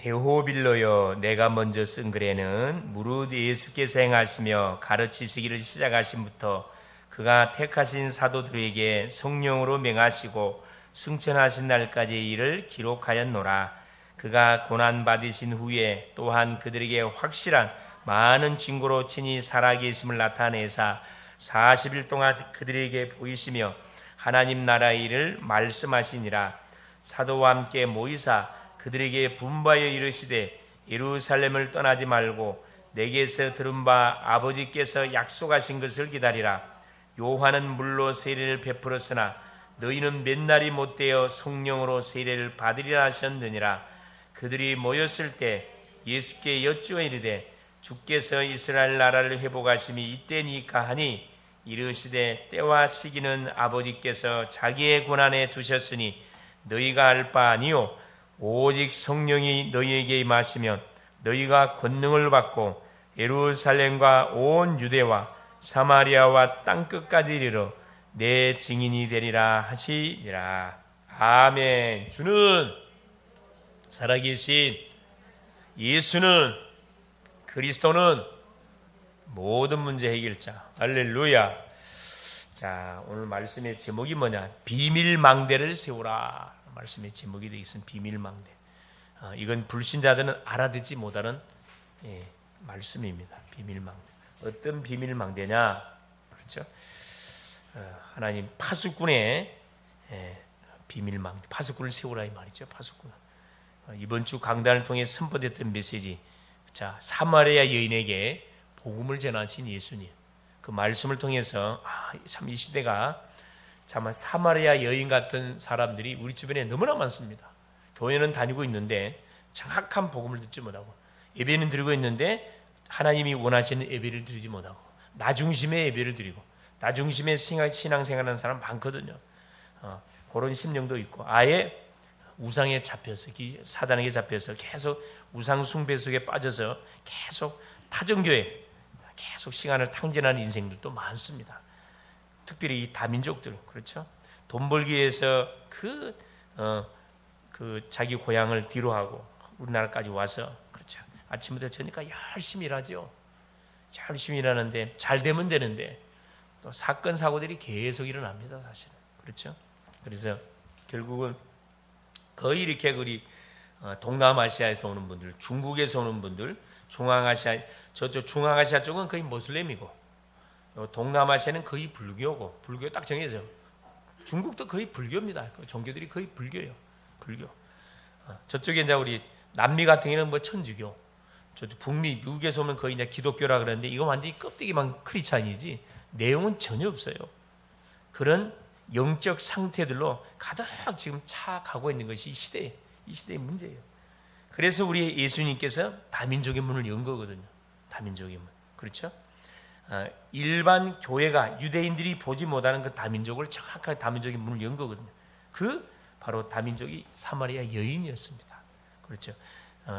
데오빌로여, 내가 먼저 쓴 글에는 무릇 예수께서 행하시며 가르치시기를 시작하신부터 그가 택하신 사도들에게 성령으로 맹하시고 승천하신 날까지의 일을 기록하였노라. 그가 고난받으신 후에 또한 그들에게 확실한 많은 증거로 친히 살아계심을 나타내사 40일 동안 그들에게 보이시며 하나님 나라의 일을 말씀하시니라. 사도와 함께 모이사 그들에게 분부하여 이르시되 예루살렘을 떠나지 말고 내게서 들은 바 아버지께서 약속하신 것을 기다리라. 요한은 물로 세례를 베풀었으나 너희는 몇 날이 못되어 성령으로 세례를 받으리라 하셨느니라. 그들이 모였을 때 예수께 여쭈어 이르되 주께서 이스라엘 나라를 회복하심이 이때니까 하니 이르시되 때와 시기는 아버지께서 자기의 권한에 두셨으니 너희가 알 바 아니요 오직 성령이 너희에게 임하시면 너희가 권능을 받고 예루살렘과 온 유대와 사마리아와 땅끝까지 이르러 내 증인이 되리라 하시니라. 아멘. 주는 살아계신 예수는, 그리스도는 모든 문제 해결자. 할렐루야. 자, 오늘 말씀의 제목이 뭐냐? 비밀망대를 세우라. 말씀의 제목이 되겠습니다. 비밀망대. 이건 불신자들은 알아듣지 못하는 말씀입니다. 비밀망대. 어떤 비밀망대냐? 그렇죠? 하나님 파수꾼의 비밀망대. 파수꾼을 세우라 이 말이죠. 파수꾼. 이번 주 강단을 통해 선포됐던 메시지. 자, 사마리아 여인에게 복음을 전하신 예수님. 그 말씀을 통해서 참 이 시대가 참 사마리아 여인 같은 사람들이 우리 주변에 너무나 많습니다. 교회는 다니고 있는데 정확한 복음을 듣지 못하고 예배는 드리고 있는데 하나님이 원하시는 예배를 드리지 못하고 나 중심의 예배를 드리고 나 중심의 신앙생활하는 사람 많거든요. 그런 심령도 있고 아예 우상에 잡혀서 사단에게 잡혀서 계속 우상 숭배 속에 빠져서 계속 타정교회 계속 시간을 탕진하는 인생들도 많습니다. 특별히 이 다민족들, 그렇죠? 돈 벌기 위해서 그 자기 고향을 뒤로하고 우리나라까지 와서, 그렇죠? 아침부터 저녁까지 열심히 일하죠. 열심히 일하는데 잘 되면 되는데 또 사건 사고들이 계속 일어납니다, 사실은. 그렇죠? 그래서 결국은 거의 이렇게 우리 동남아시아에서 오는 분들, 중국에서 오는 분들, 중앙아시아, 저쪽 중앙아시아 쪽은 거의 모슬렘이고 동남아시아는 거의 불교고, 불교 딱 정해져. 중국도 거의 불교입니다. 그 종교들이 거의 불교예요. 불교. 저쪽에 이제 우리 남미 같은 경우는 뭐 천주교, 저쪽 북미 미국에서 오면 거의 이제 기독교라 그러는데 이거 완전히 껍데기만 크리스찬이지 내용은 전혀 없어요. 그런 영적 상태들로 가득 지금 차가고 있는 것이 이 시대의 문제예요. 그래서 우리 예수님께서 다민족의 문을 연 거거든요. 다민족의 문. 그렇죠? 일반 교회가 유대인들이 보지 못하는 그 다민족을 정확하게 다민족의 문을 연 거거든요. 그 바로 다민족이 사마리아 여인이었습니다. 그렇죠?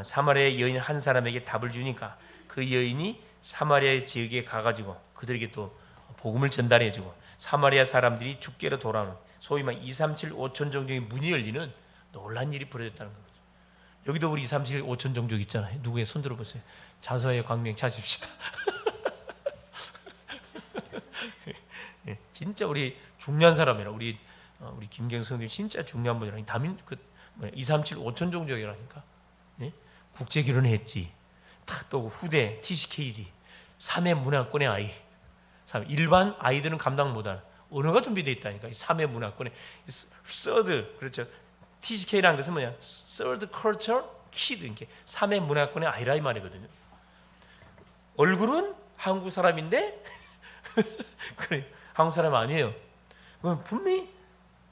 사마리아 여인 한 사람에게 답을 주니까 그 여인이 사마리아 지역에 가가지고 그들에게 또 복음을 전달해주고 사마리아 사람들이 주께로 돌아오는 소위 말 237 5천 종족의 문이 열리는 놀란 일이 벌어졌다는 거죠. 여기도 우리 237 5천 종족 있잖아요. 누구의 손 들어보세요. 자소의 광명 찾읍시다. 진짜 우리 중요한 사람이라 우리 김경성님 진짜 중요한 분이라 다민 237 5천 종족이라니까. 네? 국제 결혼했지. 또 후대 TCK지. 3회 문화권의 아이. 일반 아이들은 감당 못하는 언어가 준비되어 있다니까. 3회 문화권의 third, 그렇죠. TCK라는 것은 뭐냐? Third Culture Kid. 이렇게 3회 문화권의 아이라 이 말이거든요. 얼굴은 한국 사람인데 그래. 한국 사람 아니에요. 분명히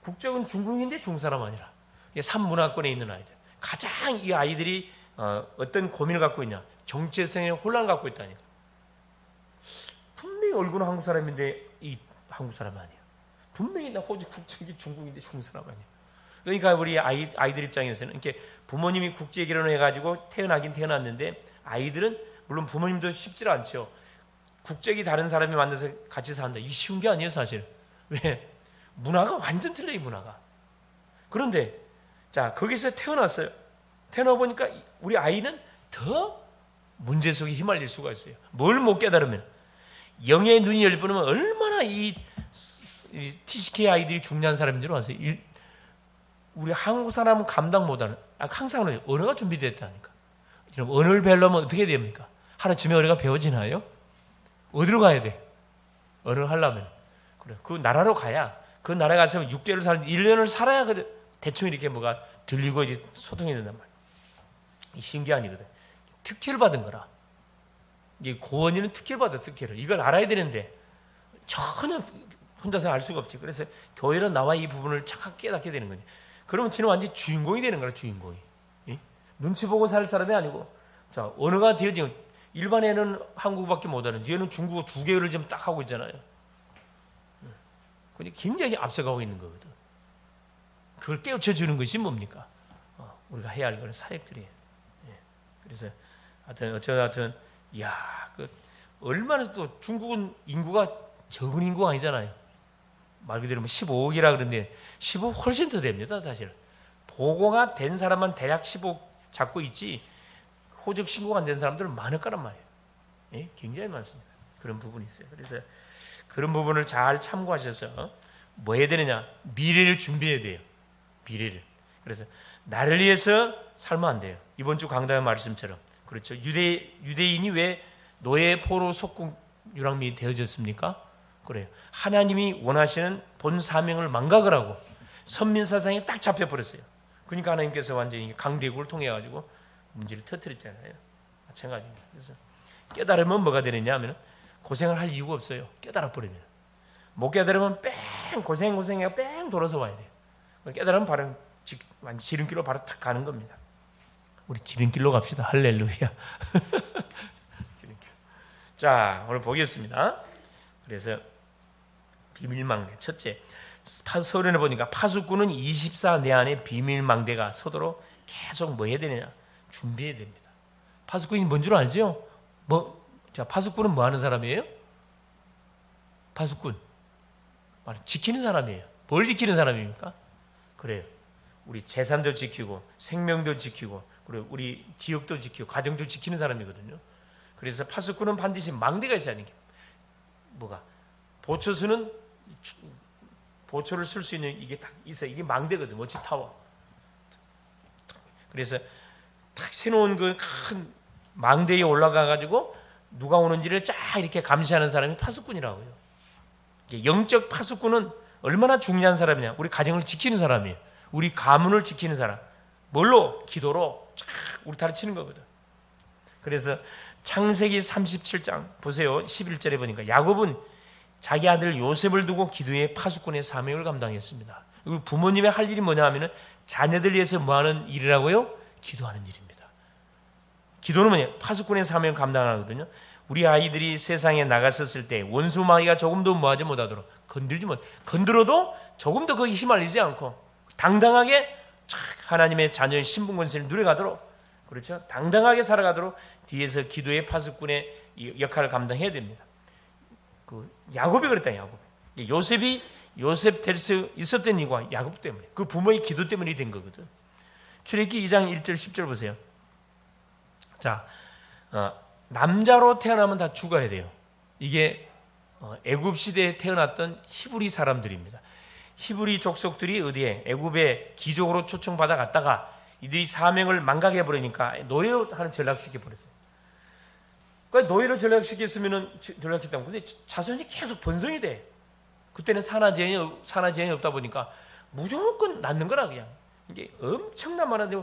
국적은 중국인데 중국 사람 아니라 3문화권에 있는 아이들. 가장 이 아이들이 어떤 고민을 갖고 있냐? 정체성의 혼란을 갖고 있다니까. 분명히 얼굴은 한국 사람인데 이 한국 사람 아니에요. 분명히 나 호주 국적이 중국인데 중국 사람 아니에요. 그러니까 우리 아이들 입장에서는 이렇게 부모님이 국제 결혼을 해가지고 태어나긴 태어났는데 아이들은 물론 부모님도 쉽지 않죠. 국적이 다른 사람이 만나서 같이 산다. 이 쉬운 게 아니에요, 사실. 왜? 문화가 완전 틀려, 이 문화가. 그런데 자 거기서 태어났어요. 태어나 보니까 우리 아이는 더 문제 속에 휘말릴 수가 있어요. 뭘 못 깨달으면, 영의 눈이 열리면 얼마나 이 TCK 아이들이 중요한 사람인 줄 아세요? 우리 한국 사람은 감당 못하는, 항상 언어가 준비됐다니까. 언어를 배우려면 어떻게 됩니까? 하루쯤에 언어가 배워지나요? 어디로 가야 돼? 언어를 하려면. 그래, 그 나라로 가야, 그 나라에 가서 6개월 살면 1년을 살아야 대충 이렇게 뭐가 들리고 이제 소통이 된단 말이야. 신기한 이거든. 특혜를 받은 거라. 이게 고원이는 특혜를 받아, 특혜를. 이걸 알아야 되는데 전혀 혼자서 알 수가 없지. 그래서 교회로 나와 이 부분을 정확히 깨닫게 되는 거지. 그러면 지는 완전히 주인공이 되는 거야, 주인공이. 눈치 보고 살 사람이 아니고, 자, 언어가 되어지면 일반 애는 한국어밖에 못하는, 얘는 중국어 2개월을 지금 딱 하고 있잖아요. 근데 굉장히 앞서가고 있는 거거든. 그걸 깨우쳐 주는 것이 뭡니까? 우리가 해야 할 거는 사역들이에요. 그래서 하여튼 어쩌든 그 얼마나, 또 중국은 인구가 적은 인구가 아니잖아요. 말 그대로 15억이라 그러는데 15억 훨씬 더 됩니다, 사실. 보고가 된 사람만 대략 15억 잡고 있지, 호적 신고가 안 된 사람들은 많을 거란 말이에요. 굉장히 많습니다. 그런 부분이 있어요. 그래서 그런 부분을 잘 참고하셔서 뭐 해야 되느냐? 미래를 준비해야 돼요. 미래를. 그래서 나를 위해서 살면 안 돼요. 이번 주 강단의 말씀처럼. 그렇죠. 유대인이 왜 노예 포로 속국 유랑민이 되어졌습니까? 그래요. 하나님이 원하시는 본 사명을 망각을 하고 선민 사상에 딱 잡혀버렸어요. 그러니까 하나님께서 완전히 강대국을 통해 가지고 문제를 터뜨렸잖아요. 마찬가지입니다. 그래서 깨달으면 뭐가 되느냐 하면 고생을 할 이유가 없어요. 깨달아 버리면. 못 깨달으면 뺑 고생해가 뺑 돌아서 와야 돼요. 깨달으면 바로 지름길로 바로 탁 가는 겁니다. 우리 지름길로 갑시다. 할렐루야. 지름길. 자, 오늘 보겠습니다. 그래서 비밀망대. 첫째, 서론에 보니까 파수꾼은 24 내 안에 비밀망대가 서도록 계속 뭐 해야 되느냐? 준비해야 됩니다. 파수꾼이 뭔 줄 알죠? 자, 파수꾼은 뭐 하는 사람이에요? 파수꾼. 지키는 사람이에요. 뭘 지키는 사람입니까? 그래요. 우리 재산도 지키고, 생명도 지키고, 그리고 우리 지역도 지키고, 가정도 지키는 사람이거든요. 그래서 파수꾼은 반드시 망대가 있어야 하는 게, 뭐가? 보초수는 보초를 쓸 수 있는 이게 딱 있어요. 이게 망대거든. 워치타워. 그래서 딱 세놓은 그 큰 망대에 올라가 가지고 누가 오는지를 쫙 이렇게 감시하는 사람이 파수꾼이라고요. 영적 파수꾼은 얼마나 중요한 사람이냐? 우리 가정을 지키는 사람이에요. 우리 가문을 지키는 사람. 뭘로? 기도로 쫙 우리 가르치는 거거든. 그래서 창세기 37장 보세요. 11절에 보니까 야곱은 자기 아들 요셉을 두고 기도의 파수꾼의 사명을 감당했습니다. 부모님의 할 일이 뭐냐 하면은 자녀들 위해서 뭐 하는 일이라고요? 기도하는 일입니다. 기도는 뭐냐? 파수꾼의 사명을 감당하거든요. 우리 아이들이 세상에 나갔었을 때 원수 마귀가 조금도 뭐하지 못하도록 건드려도 조금 더 거기 휘말리지 않고 당당하게 하나님의 자녀의 신분 권세를 누려가도록, 그렇죠? 당당하게 살아가도록 뒤에서 기도의 파수꾼의 역할을 감당해야 됩니다. 야곱이 그랬다. 야곱. 요셉 될 수 있었던 이유가 야곱 때문에, 그 부모의 기도 때문에 된 거거든. 출애굽기 2장 1절 10절 보세요. 자, 남자로 태어나면 다 죽어야 돼요. 이게 애굽 시대에 태어났던 히브리 사람들입니다. 히브리 족속들이 어디에 애굽에 기족으로 초청받아 갔다가 이들이 사명을 망각해 버리니까 노예로 하는 전락시켜 버렸어요. 그러니까 노예로 전락시켰다면 근데 자손이 계속 번성이 돼. 그때는 산화제한이 없다 보니까 무조건 낳는 거라. 그냥 이게 엄청난 많은데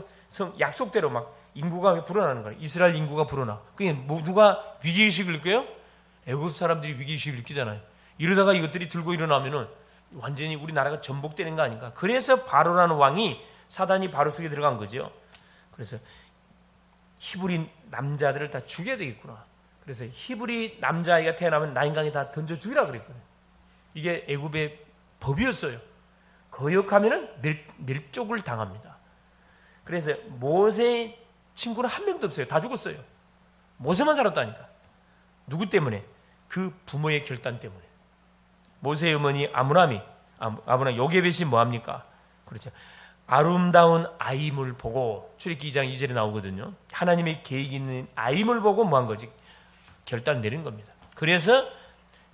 약속대로 막 인구가 불어나는 거예요. 이스라엘 인구가 불어나. 그게 누가 위기의식을 느껴요? 애굽 사람들이 위기의식을 느끼잖아요. 이러다가 이것들이 들고 일어나면은 완전히 우리나라가 전복되는 거 아닌가. 그래서 바로라는 왕이, 사단이 바로 속에 들어간 거죠. 그래서 히브리 남자들을 다 죽여야 되겠구나. 그래서 히브리 남자아이가 태어나면 나인강에 다 던져 죽이라 그랬거든요. 이게 애굽의 법이었어요. 거역하면은 멸족을 당합니다. 그래서 모세의 친구는 한 명도 없어요. 다 죽었어요. 모세만 살았다니까. 누구 때문에? 그 부모의 결단 때문에. 모세의 어머니 아므람 요게벳이 뭐합니까? 그렇죠. 아름다운 아임을 보고, 출애굽기 2장 2절에 나오거든요. 하나님의 계획이 있는 아임을 보고 뭐 한 거지? 결단을 내린 겁니다. 그래서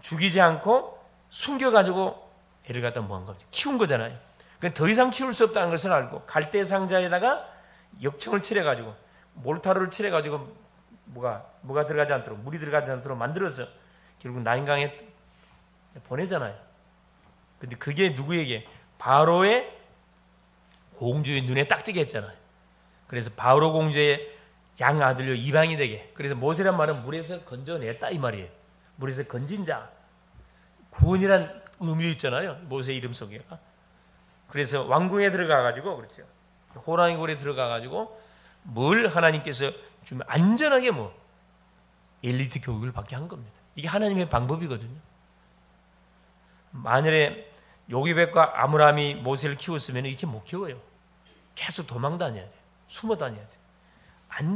죽이지 않고 숨겨가지고 애를 갖다 뭐 한 거죠? 키운 거잖아요. 그러니까 더 이상 키울 수 없다는 것을 알고 갈대 상자에다가 역청을 칠해가지고 몰타루를 칠해가지고 뭐가 들어가지 않도록, 물이 들어가지 않도록 만들어서 결국 나인강에 보내잖아요. 근데 그게 누구에게? 바로의 공주의 눈에 딱 띄게 했잖아요. 그래서 바로 공주의 양 아들로 이방이 되게. 그래서 모세란 말은 물에서 건져냈다 이 말이에요. 물에서 건진 자. 구원이란 의미도 있잖아요. 모세 이름 속에. 그래서 왕궁에 들어가가지고, 그렇죠. 호랑이 굴에 들어가가지고 뭘 하나님께서 좀 안전하게 엘리트 교육을 받게 한 겁니다. 이게 하나님의 방법이거든요. 만일에 요기벳과 아므람이 모세를 키웠으면 이렇게 못 키워요. 계속 도망 다녀야 돼요. 숨어 다녀야 돼요.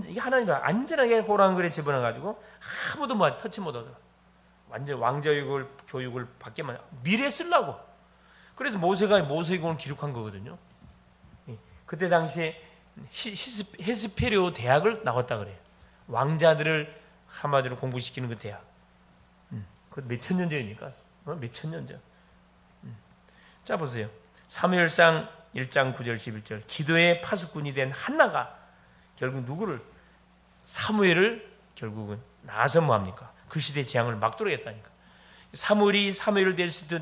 이게 하나님이 안전하게 호랑이굴에 집어넣어가지고 아무도 터치 못하더라. 완전 교육을 받게만, 미래에 쓰려고. 그래서 모세가 모세공을 기록한 거거든요. 그때 당시에 헤스페리오 대학을 나왔다 그래요. 왕자들을 한마디로 공부시키는 그 대학. 그것 몇천 년 전이니까. 몇천 년 전. 자 보세요. 사무엘상 1장 9절 11절. 기도의 파수꾼이 된 한나가 결국 누구를? 사무엘을 결국은 낳아서 뭐합니까? 그 시대의 재앙을 막도록 했다니까. 사무엘이 사무엘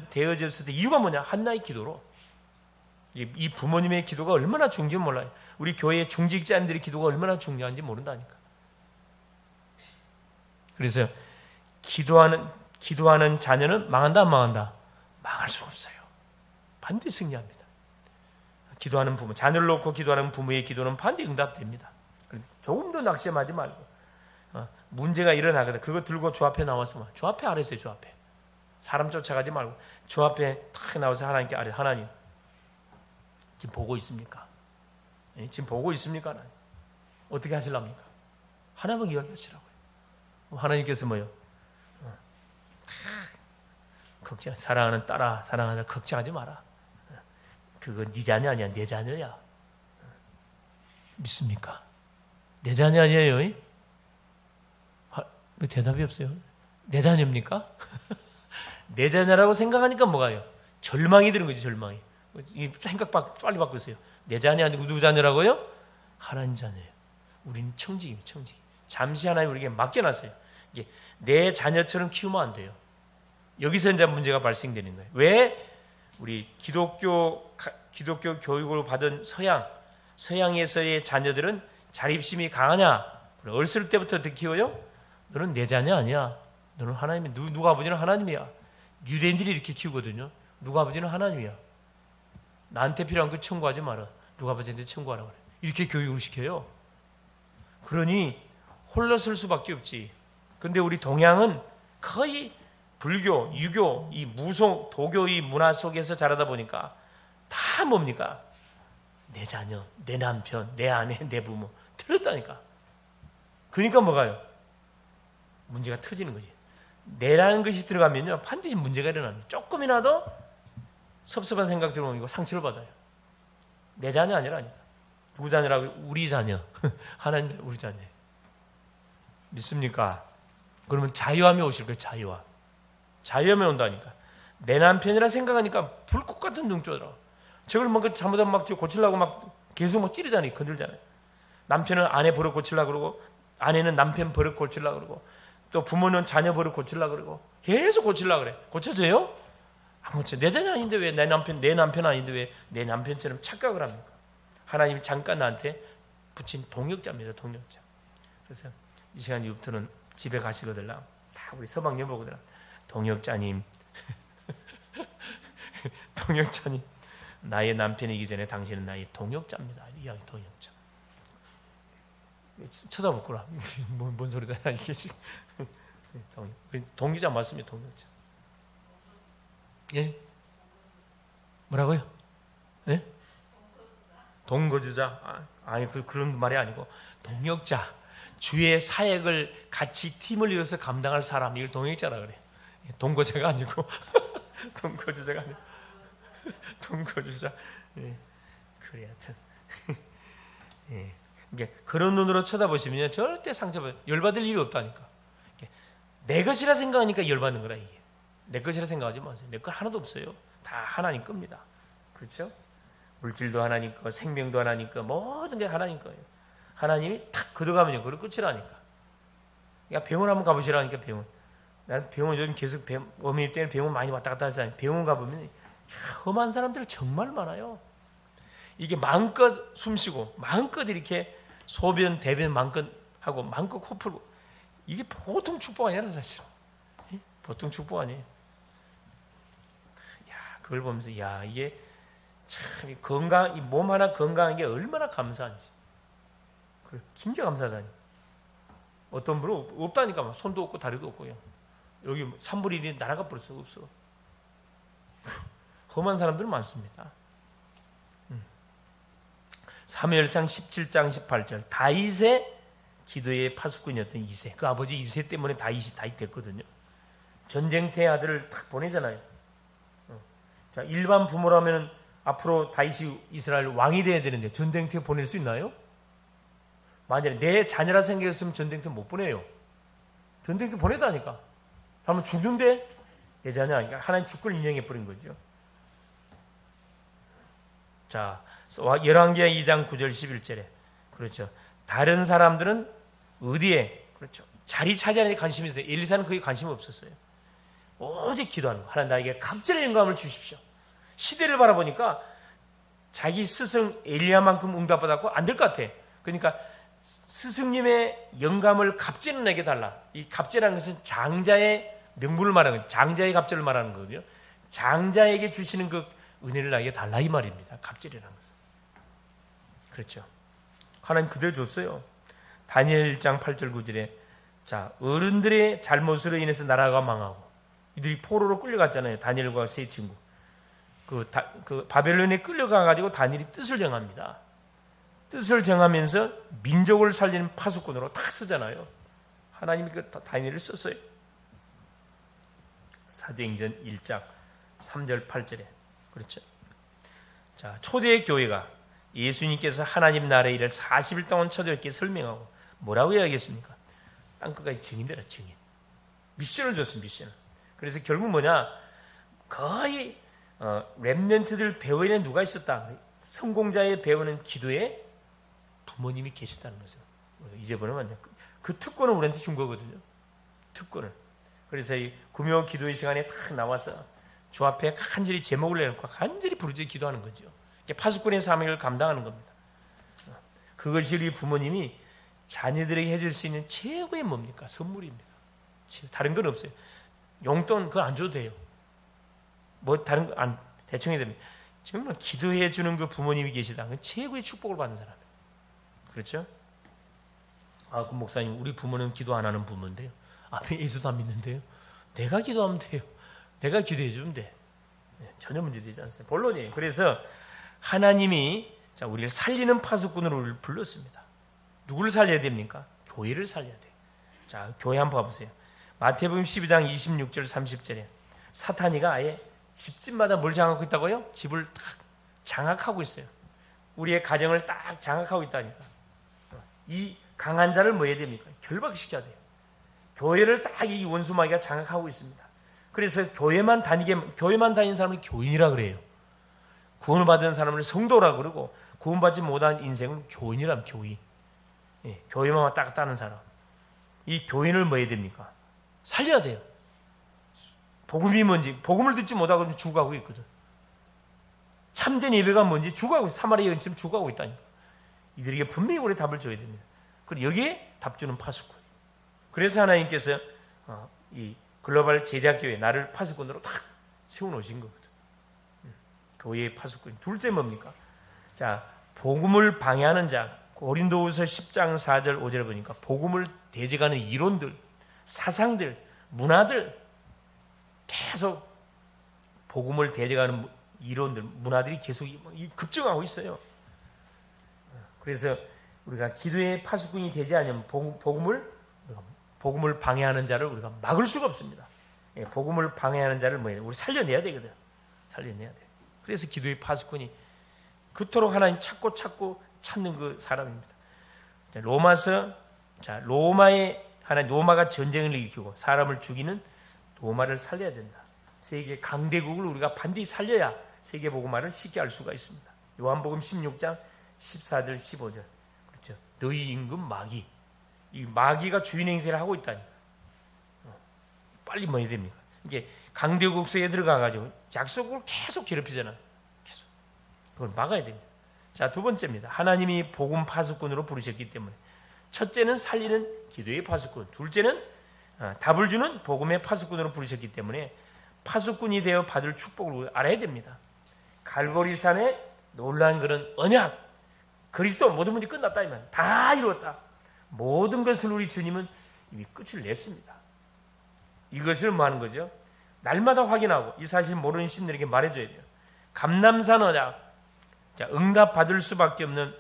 되어졌을 때 이유가 뭐냐? 한나의 기도로. 이 부모님의 기도가 얼마나 중요한지 몰라요. 우리 교회 중직자님들의 기도가 얼마나 중요한지 모른다니까. 그래서 기도하는 자녀는 망한다 안 망한다? 망할 수 없어요. 반드시 승리합니다. 기도하는 부모, 자녀를 놓고 기도하는 부모의 기도는 반드시 응답됩니다. 조금도 낙심하지 말고, 문제가 일어나거든. 그거 들고 주 앞에 나와서 주 앞에 아래서요. 주 앞에 사람 쫓아가지 말고 주 앞에 탁 나와서 하나님께 아래. 하나님 지금 보고 있습니까? 지금 보고 있습니까? 하나님 어떻게 하실랍니까? 하나님을 이야기하시라고요. 하나님께서 뭐요? 걱정, 사랑하는 딸아, 사랑하는 걱정하지 마라. 그건 네 자녀 아니야, 내 자녀야. 믿습니까? 내 자녀 아니에요? 왜 대답이 없어요? 내 자녀입니까? 내 자녀라고 생각하니까 뭐가요? 절망이 드는 거지, 절망이. 생각 빨리 바꾸세요. 내 자녀 아니고 누구 자녀라고요? 하나님 자녀예요. 우리는 청직입니다, 청직. 잠시 하나님 우리에게 맡겨놨어요. 이게 내 자녀처럼 키우면 안 돼요. 여기서 이제 문제가 발생되는 거예요. 왜 우리 기독교 교육을 받은 서양에서의 자녀들은 자립심이 강하냐? 어렸을 때부터 어떻게 키워요? 너는 내 자녀 아니야. 너는 하나님이, 누가 아버지는 하나님이야. 유대인들이 이렇게 키우거든요. 누가 아버지는 하나님이야. 나한테 필요한 거 청구하지 마라. 누가 아버지한테 청구하라 그래. 이렇게 교육을 시켜요. 그러니 홀로 설 수밖에 없지. 근데 우리 동양은 거의 불교, 유교, 이 무속, 도교 이 문화 속에서 자라다 보니까 다 뭡니까? 내 자녀, 내 남편, 내 아내, 내 부모. 틀렸다니까. 그러니까 뭐가요? 문제가 터지는 거지. 내라는 것이 들어가면요 반드시 문제가 일어납니다. 조금이라도 섭섭한 생각 들어오면 이거 상처를 받아요. 내 자녀 아니라니까. 누구 자녀라고? 우리 자녀. 하나님 우리 자녀. 믿습니까? 그러면 자유함이 오실 거예요. 자유함이 온다니까. 내 남편이라 생각하니까 불꽃 같은 눈조더라. 저걸 뭔가 잘못하면 막 고치려고 막 계속 막 찌르잖아요. 건들잖아요. 남편은 아내 버릇 고치려고 그러고, 아내는 남편 버릇 고치려고 그러고, 또 부모는 자녀 버릇 고치려고 그러고, 계속 고치려고 그래. 고쳐져요? 안 고쳐. 내 자녀 아닌데 왜 내 남편 아닌데 왜 내 남편처럼 착각을 합니까? 하나님이 잠깐 나한테 붙인 동역자입니다. 동역자. 그래서 이 시간 이후부터는 집에 가시거든요. 다 우리 서방 여보거든. 동역자님, 동역자님, 나의 남편이기 전에 당신은 나의 동역자입니다. 이야기 동역자. 쳐다보거라. 뭔 소리다 이게 지금. 동기자 맞습니다. 동역자. 예? 뭐라고요? 예? 동거주자? 아니 그런 말이 아니고 동역자. 주의 사역을 같이 팀을 이뤄서 감당할 사람, 이걸 동역자라 그래. 동거자가 아니고 동거주자가 아니고 동거주자. 예. 그래 하여튼 예. 이게 그런 눈으로 쳐다보시면 절대 상처받 열받을 일이 없다니까. 내 것이라 생각하니까 열받는 거라 이게. 내 것이라 생각하지 마세요. 내 것 하나도 없어요. 다 하나님 겁니다. 그렇죠? 물질도 하나님 거, 생명도 하나님 거, 모든 게 하나님 거예요. 하나님이 탁 걷어가면요, 그걸 끝이라니까. 그러니까 병원 한번 가보시라니까 병원. 나는 병원 요즘 계속 어머니 때문에 병원 많이 왔다 갔다 하잖아요. 병원 가보면 험한 사람들 정말 많아요. 이게 마음껏 숨쉬고 마음껏 이렇게 소변, 대변 마음껏 하고 마음껏 코 풀고 이게 보통 축복 아니라 사실. 보통 축복 아니에요. 야, 그걸 보면서 야 이게 참 건강, 이 몸 하나 건강한 게 얼마나 감사한지. 그래, 진짜 감사하다니. 어떤 분은 없다니까 막 손도 없고 다리도 없고요. 여기 3분의 1이 날아가 버렸어. 없어. 험한 사람들 많습니다. 사무엘상 17장 18절 다윗의 기도의 파수꾼이었던 이새, 그 아버지 이새 때문에 다윗이 됐거든요. 전쟁터의 아들을 딱 보내잖아요. 자, 일반 부모라면 앞으로 다윗이 이스라엘 왕이 돼야 되는데 전쟁터에 보낼 수 있나요? 만약에 내 자녀라 생각했으면 전쟁터 못 보내요. 전쟁터 보내다니까. 하면 죽는데 내 자녀 아니까 하나님 주권을 인정해 버린 거죠. 자, 열왕기하 2장 9절 11절에 그렇죠. 다른 사람들은 어디에 그렇죠. 자리 차지하는 데 관심이 있어요. 엘리사는 그게 관심이 없었어요. 오직 기도하는 거. 하나님 나에게 갑절의 영감을 주십시오. 시대를 바라보니까 자기 스승 엘리야만큼 응답받았고 안 될 것 같아. 그러니까 스승님의 영감을 갑절은 내게 달라. 이 갑절이라는 것은 장자의 명분을 말하는 거예요. 장자의 갑절을 말하는 거거든요. 장자에게 주시는 그 은혜를 나에게 달라 이 말입니다. 갑절이라는 것은. 그렇죠. 하나님 그대로 줬어요. 다니엘 1장 8절 9절에 자 어른들의 잘못으로 인해서 나라가 망하고 이들이 포로로 끌려갔잖아요. 다니엘과 세 친구. 그 바벨론에 끌려가가지고 다니엘이 뜻을 정합니다. 뜻을 정하면서 민족을 살리는 파수꾼으로 딱 쓰잖아요. 하나님이 그 다니엘을 썼어요. 사도행전 1장 3절 8절에 그렇죠. 자 초대 교회가 예수님께서 하나님 나라의 일을 40일 동안 초대교회에 설명하고 뭐라고 해야겠습니까? 땅끝까지 증인되라 증인. 미션을 줬습니다. 미션을. 그래서 결국 뭐냐? 거의 렘넌트들 배후에는 누가 있었다? 성공자의 배우는 기도에 부모님이 계시다는 거죠. 이제 보면 그 특권을 우리한테 준 거거든요. 특권을. 그래서 이 금요 기도의 시간에 딱 나와서 주 앞에 간절히 제목을 내놓고 간절히 부르짖어 기도하는 거죠. 파수꾼의 사명을 감당하는 겁니다. 그것이 우리 부모님이 자녀들에게 해줄 수 있는 최고의 뭡니까? 선물입니다. 다른 건 없어요. 용돈 그거 안 줘도 돼요. 뭐 다른 거 안 대충 해야 됩니다. 정말 기도해 주는 그 부모님이 계시다. 그 최고의 축복을 받는 사람이에요. 그렇죠? 아, 그 목사님 우리 부모는 기도 안 하는 부모인데요. 아, 예수도 안 믿는데요. 내가 기도하면 돼요. 내가 기도해 주면 돼. 전혀 문제되지 않습니다. 본론이에요. 그래서 하나님이 자 우리를 살리는 파수꾼으로 우리를 불렀습니다. 누구를 살려야 됩니까? 교회를 살려야 돼요. 자, 교회 한번 봐보세요. 마태복음 12장 26절 30절에 사탄이가 아예 집집마다 뭘 장악하고 있다고요? 집을 딱 장악하고 있어요. 우리의 가정을 딱 장악하고 있다니까. 이 강한 자를 뭐 해야 됩니까? 결박시켜야 돼요. 교회를 딱 이 원수마귀가 장악하고 있습니다. 그래서 교회만 다니는 사람을 교인이라 그래요. 구원을 받은 사람을 성도라 그러고 구원받지 못한 인생은 교인이라면 교인. 예, 교회만 왔다 갔다 하는 사람. 이 교인을 뭐 해야 됩니까? 살려야 돼요. 복음이 뭔지 복음을 듣지 못하고 죽어가고 있거든. 참된 예배가 뭔지 죽어가고 있어. 사마리아 여인처럼 죽어가고 있다니까. 이들에게 분명히 우리 답을 줘야 됩니다. 그리고 여기에 답 주는 파수꾼. 그래서 하나님께서 이 글로벌 제자교회 나를 파수꾼으로 딱 세워놓으신 거거든. 교회의 파수꾼. 둘째 뭡니까? 자, 복음을 방해하는 자. 고린도후서 10장 4절 5절 보니까 복음을 대적하는 이론들, 사상들, 문화들 계속 복음을 대적하는 이론들, 문화들이 계속 급증하고 있어요. 그래서 우리가 기도의 파수꾼이 되지 않으면 복음을 방해하는 자를 우리가 막을 수가 없습니다. 복음을 방해하는 자를 우리 살려내야 되거든. 살려내야 돼. 그래서 기도의 파수꾼이 그토록 하나님 찾고 찾는 그 사람입니다. 로마서, 로마가 전쟁을 일으키고 사람을 죽이는 로마를 살려야 된다. 세계 강대국을 우리가 반드시 살려야 세계 복음화를 쉽게 할 수가 있습니다. 요한복음 16장 14절 15절. 그렇죠. 너희 임금 마귀. 이 마귀가 주인 행세를 하고 있다니까. 빨리 뭐 해야 됩니까? 이게 강대국 속에 들어가가지고 약속을 계속 괴롭히잖아. 계속. 그걸 막아야 됩니다. 자, 두 번째입니다. 하나님이 복음 파수꾼으로 부르셨기 때문에. 첫째는 살리는 기도의 파수꾼. 둘째는 답을 주는 복음의 파수꾼으로 부르셨기 때문에 파수꾼이 되어 받을 축복을 알아야 됩니다. 갈보리산에 놀라운 그런 언약, 그리스도 모든 문제 끝났다 이만 다 이루었다. 모든 것을 우리 주님은 이미 끝을 냈습니다. 이것을 뭐 하는 거죠? 날마다 확인하고 이 사실 모르는 신들에게 말해줘야 돼요. 감남산 언약, 자, 응답 받을 수밖에 없는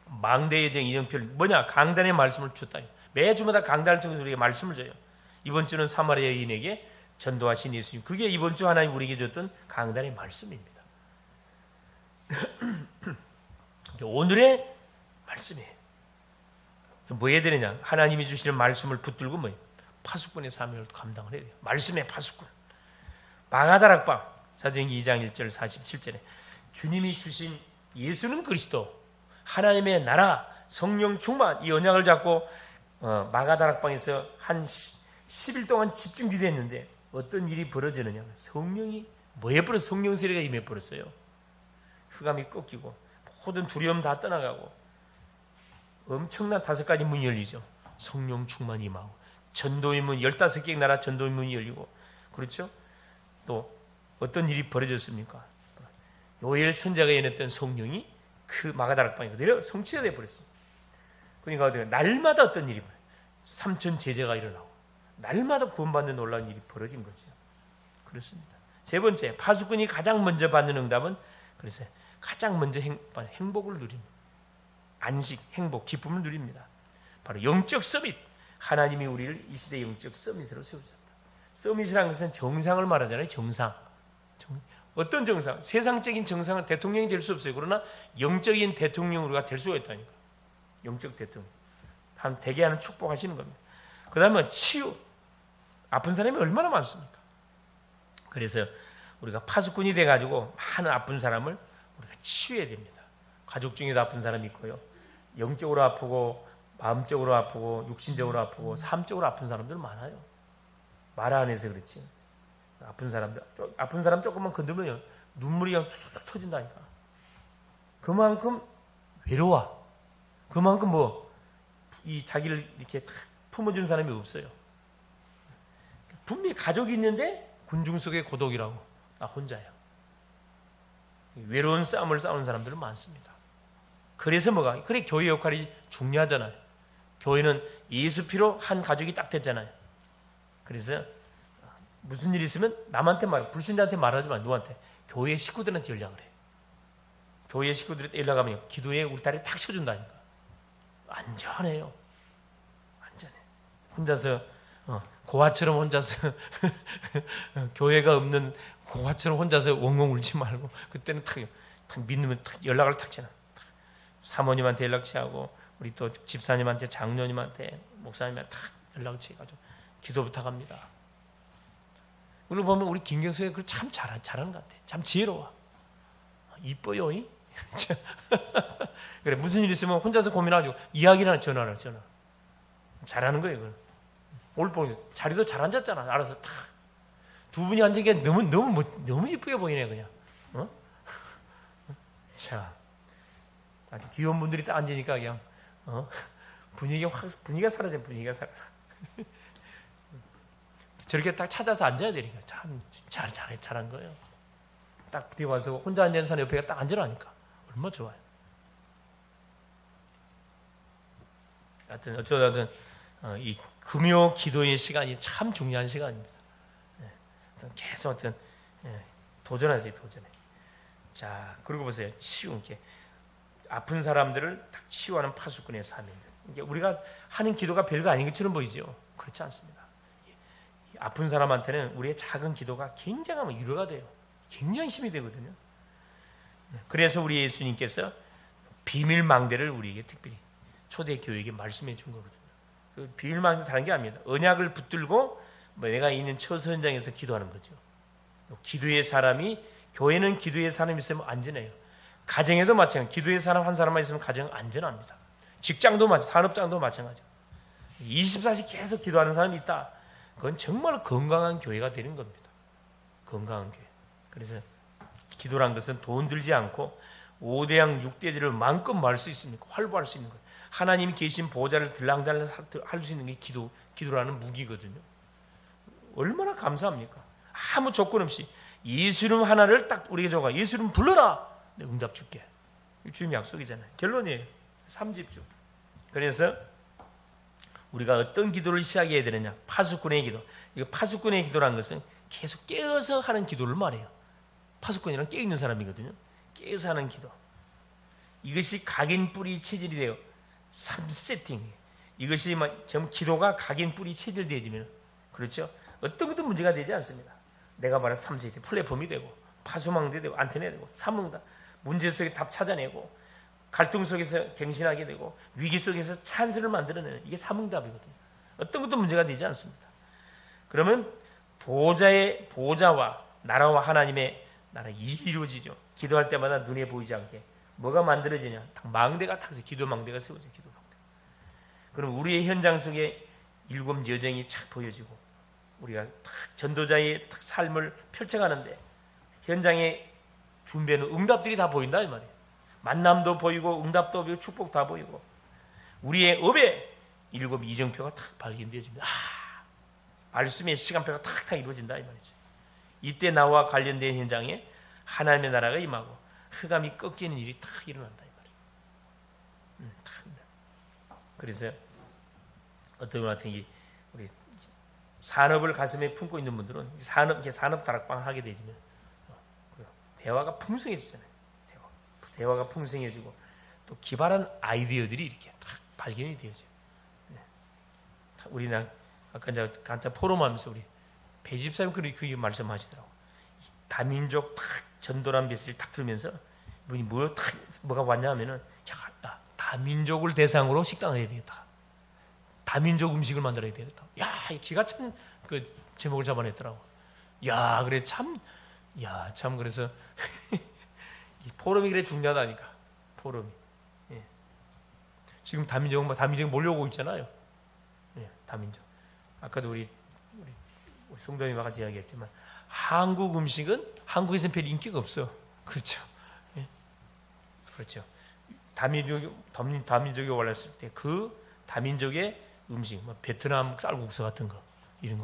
망대의 정 이정표를 뭐냐? 강단의 말씀을 줬다. 매주마다 강단을 통해서 우리에게 말씀을 줘요. 이번 주는 사마리아 여인에게 전도하신 예수님. 그게 이번 주 하나님 우리에게 줬던 강단의 말씀입니다. 오늘의 말씀이에요. 뭐 해야 되느냐? 하나님이 주시는 말씀을 붙들고 뭐예요? 파수꾼의 사명을 감당을 해야 돼요. 말씀의 파수꾼. 마가다락방 사도행전 2장 1절 47절에 주님이 주신 예수는 그리스도, 하나님의 나라, 성령 충만, 이 언약을 잡고 마가다락방에서 한 10일 동안 집중 기도했는데 어떤 일이 벌어지느냐? 성령이 뭐에 벌어? 성령 세례가 임해 버렸어요. 흑암이 꺾이고 모든 두려움 다 떠나가고 엄청난 5가지 문이 열리죠. 성령 충만이 임하고 전도의 문 15개의 나라 전도의 문이 열리고, 그렇죠? 또 어떤 일이 벌어졌습니까? 요엘 선자가 연했던 성령이 그 마가다락방에 내려 성취가 되어 버렸습니다. 그러니까 날마다 어떤 일이 벌어요. 3천 제자가 일어나고 날마다 구원받는 놀라운 일이 벌어진 거죠. 그렇습니다. 세 번째, 파수꾼이 가장 먼저 받는 응답은 그래서 가장 먼저 행복을 누립니다. 안식, 행복, 기쁨을 누립니다. 바로 영적 서밋. 하나님이 우리를 이 시대 영적 서밋으로 세우셨다. 서밋이라는 것은 정상을 말하잖아요. 정상. 어떤 정상? 세상적인 정상은 대통령이 될 수 없어요. 그러나 영적인 대통령으로가 될 수가 있다니까. 영적 대통령. 대개 하는 축복하시는 겁니다. 그 다음에 치유. 아픈 사람이 얼마나 많습니까? 그래서 우리가 파수꾼이 돼가지고 많은 아픈 사람을 우리가 치유해야 됩니다. 가족 중에도 아픈 사람이 있고요. 영적으로 아프고 마음적으로 아프고 육신적으로 아프고 삶적으로 아픈 사람들 많아요. 말 안 해서 그렇지. 아픈 사람 조금만 건들면 눈물이 그냥 툭툭 터진다니까. 그만큼 외로워. 그만큼 이 자기를 이렇게 품어준 사람이 없어요. 분명히 가족이 있는데 군중 속의 고독이라고. 나 혼자야. 외로운 싸움을 싸우는 사람들은 많습니다. 그래서 그래 교회 역할이 중요하잖아요. 교회는 예수 피로 한 가족이 딱 됐잖아요. 그래서 무슨 일이 있으면 남한테 불신자한테 말하지 마. 누구한테? 교회 식구들한테 연락을 해. 교회 식구들한테 연락하면 기도에 우리 딸이 탁 쳐준다니까. 안전해요. 안전해. 혼자서 고아처럼 혼자서 교회가 없는 고아처럼 혼자서 엉엉 울지 말고, 그때는 탁 믿으면 연락을 탁 치나. 사모님한테 연락 취하고 우리 또 집사님한테, 장로님한테, 목사님한테 탁 연락 취해가지고 기도 부탁합니다. 그리고 보면 우리 김경수가 그걸 참 잘하는 것 같아. 참 지혜로워. 이뻐요. 그래, 무슨 일 있으면 혼자서 고민하고 이야기나 전화. 잘하는 거예요. 그걸. 오늘 보니 자리도 잘 앉았잖아. 알아서 탁. 두 분이 앉으니까 너무 이쁘게 보이네 그냥. 자, 아주 귀여운 분들이 딱 앉으니까 그냥 분위기가 사라져. 분위기가 사라. 저렇게 딱 찾아서 앉아야 되니까 참 잘한 거예요. 딱 뒤에 와서 혼자 앉는 사람 옆에 딱 앉으라니까 얼마나 좋아요. 하여튼 어쩌든 이 금요 기도의 시간이 참 중요한 시간입니다. 계속 도전하세요. 도전해. 자, 그리고 보세요. 치유. 아픈 사람들을 딱 치유하는 파수꾼의 삶입니다. 우리가 하는 기도가 별거 아닌 것처럼 보이죠. 그렇지 않습니다. 아픈 사람한테는 우리의 작은 기도가 굉장한 위로가 돼요. 굉장히 힘이 되거든요. 그래서 우리 예수님께서 비밀 망대를 우리에게 특별히 초대교회에게 말씀해 준 거거든요. 그 비밀 망대 다른 게 아닙니다. 언약을 붙들고 내가 있는 처소 현장에서 기도하는 거죠. 기도의 사람이, 교회는 기도의 사람이 있으면 안전해요. 가정에도 마찬가지. 기도의 사람 한 사람만 있으면 가정은 안전합니다. 직장도 마찬가지, 산업장도 마찬가지. 24시간 계속 기도하는 사람이 있다. 그건 정말 건강한 교회가 되는 겁니다. 건강한 교회. 그래서 기도란 것은 돈 들지 않고 5대양 6대지를 마음껏 말할 수 있습니까? 활보할 수 있는 거예요. 하나님이 계신 보좌를 들랑달랑 할 수 있는 게 기도라는 무기거든요. 얼마나 감사합니까? 아무 조건 없이 예수 이름 하나를 딱 우리에게 줘가. 예수 이름 불러라. 내가 응답 줄게. 주님 약속이잖아요. 결론이에요. 3집중. 그래서 우리가 어떤 기도를 시작해야 되느냐? 파수꾼의 기도. 이거 파수꾼의 기도라는 것은 계속 깨어서 하는 기도를 말해요. 파수꾼이란 깨어있는 사람이거든요. 깨어서 하는 기도. 이것이 각인 뿌리 체질이 돼요. 3세팅. 이것이 전부 기도가 각인 뿌리 체질되어지면, 그렇죠? 어떤 것도 문제가 되지 않습니다. 내가 말한 3세팅. 플랫폼이 되고, 파수망대 되고, 안테나 되고, 삼응답. 문제 속에 답 찾아내고, 갈등 속에서 갱신하게 되고, 위기 속에서 찬스를 만들어내는, 이게 삼응답이거든요. 어떤 것도 문제가 되지 않습니다. 그러면 보좌와 나라와 하나님의 나라 이루어지죠. 기도할 때마다 눈에 보이지 않게 뭐가 만들어지냐? 망대가 탁서 기도 망대가 세워져. 기도 망대. 그럼 우리의 현장 속에 7 여정이 착 보여지고 우리가 탁 전도자의 탁 삶을 펼쳐가는데 현장에 준비하는 응답들이 다 보인다 이 말이에요. 만남도 보이고 응답도 보이고 축복 다 보이고 우리의 업에 7 이정표가 탁 발견되어집니다. 말씀의 시간표가 탁탁 이루어진다 이 말이죠. 이때 나와 관련된 현장에 하나님의 나라가 임하고 흑암이 꺾이는 일이 탁 일어난다 이 말이에요. 그래서 어떤 분 같은 우리 산업을 가슴에 품고 있는 분들은 산업 다락방 하게 되면 대화가 풍성해지잖아요. 대화가 풍성해지고 또 기발한 아이디어들이 이렇게 탁 발견이 되어져요. 우리는 아까 이제 간단 포럼하면서 우리 배집사님 그렇게 말씀하시더라고. 다민족 탁 전도란 메시지를 탁 들으면서 이분이 뭐가 왔냐면은 다민족을 대상으로 식당을 해야 되겠다. 다민족 음식을 만들어야 되겠다. 야, 기가 찬 그 제목을 잡아냈더라고. 야, 그래 참 그래서 이 포럼이 그래 중요하다니까. 포럼이. 예. 지금 다민족이 몰려오고 있잖아요. 예, 다민족. 아까도 우리 성도님과 같이 이야기했지만 한국 음식은 한국에서는 별 인기가 없어. 그렇죠. 예. 그렇죠. 다민족이 올랐을 때 그 다민족의 음식, 베트남 쌀국수 같은 거 이런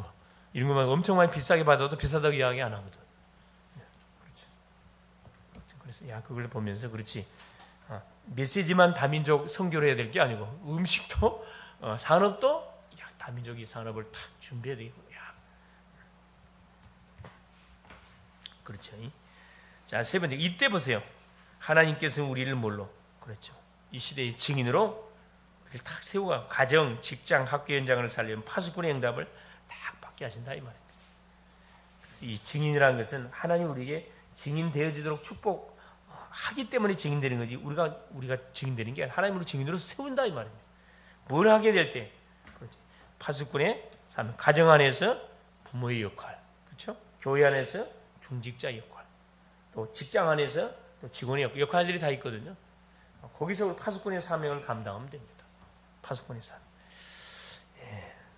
거만 엄청 많이 비싸게 받아도 비싸다고 이야기 안 하거든. 예. 그렇죠. 그래서 그걸 보면서 그렇지. 메시지만 다민족 선교를 해야 될 게 아니고 음식도 산업도 다민족이 산업을 탁 준비해야 되고. 그렇죠. 자, 세 번째, 이때 보세요. 하나님께서 우리를 뭘로? 그렇죠. 이 시대의 증인으로 우리를 탁 세우고 가정, 직장, 학교 현장을 살리는 파수꾼의 응답을 딱 받게 하신다 이 말입니다. 이 증인이라는 것은 하나님 우리에게 증인 되어지도록 축복하기 때문에 증인되는 거지 우리가 증인되는 게 아니라 하나님으로 증인으로 세운다 이 말입니다. 뭘 하게 될 때? 그렇죠. 파수꾼의 삶, 가정 안에서 부모의 역할, 그렇죠? 교회 안에서 중직자 역할, 또 직장 안에서 또 직원의 역할들이 다 있거든요. 거기서 파수꾼의 사명을 감당하면 됩니다. 파수꾼의 사명.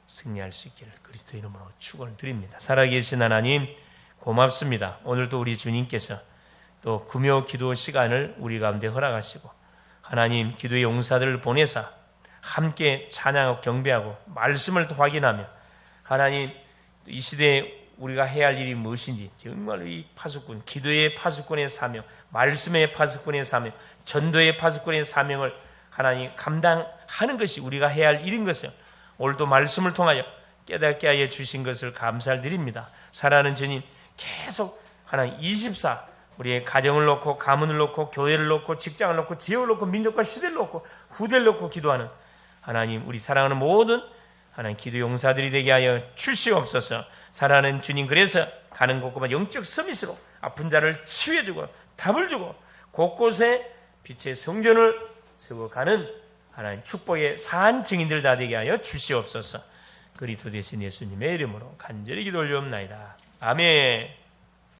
승리할 수 있기를 그리스도 이름으로 축원을 드립니다. 살아계신 하나님 고맙습니다. 오늘도 우리 주님께서 또 금요 기도 시간을 우리 가운데 허락하시고 하나님 기도의 용사들을 보내사 함께 찬양하고 경배하고 말씀을 확인하며 하나님 이 시대에 우리가 해야 할 일이 무엇인지 정말 이 파수꾼, 기도의 파수꾼의 사명, 말씀의 파수꾼의 사명, 전도의 파수꾼의 사명을 하나님 감당하는 것이 우리가 해야 할 일인 것을 오늘도 말씀을 통하여 깨닫게 하여 주신 것을 감사를 드립니다. 사랑하는 주님 계속 하나님 24 우리의 가정을 놓고 가문을 놓고 교회를 놓고 직장을 놓고 지역을 놓고 민족과 시대를 놓고 후대를 놓고 기도하는 하나님 우리 사랑하는 모든 하나님 기도 용사들이 되게 하여 주시옵소서. 사랑하는 주님 그래서 가는 곳곳마다 영적 서밋으로 아픈 자를 치유해주고 답을 주고 곳곳에 빛의 성전을 세워가는 하나님 축복의 산 증인들 다 되게 하여 주시옵소서. 그리스도 되신 예수님의 이름으로 간절히 기도 올리옵나이다. 아멘.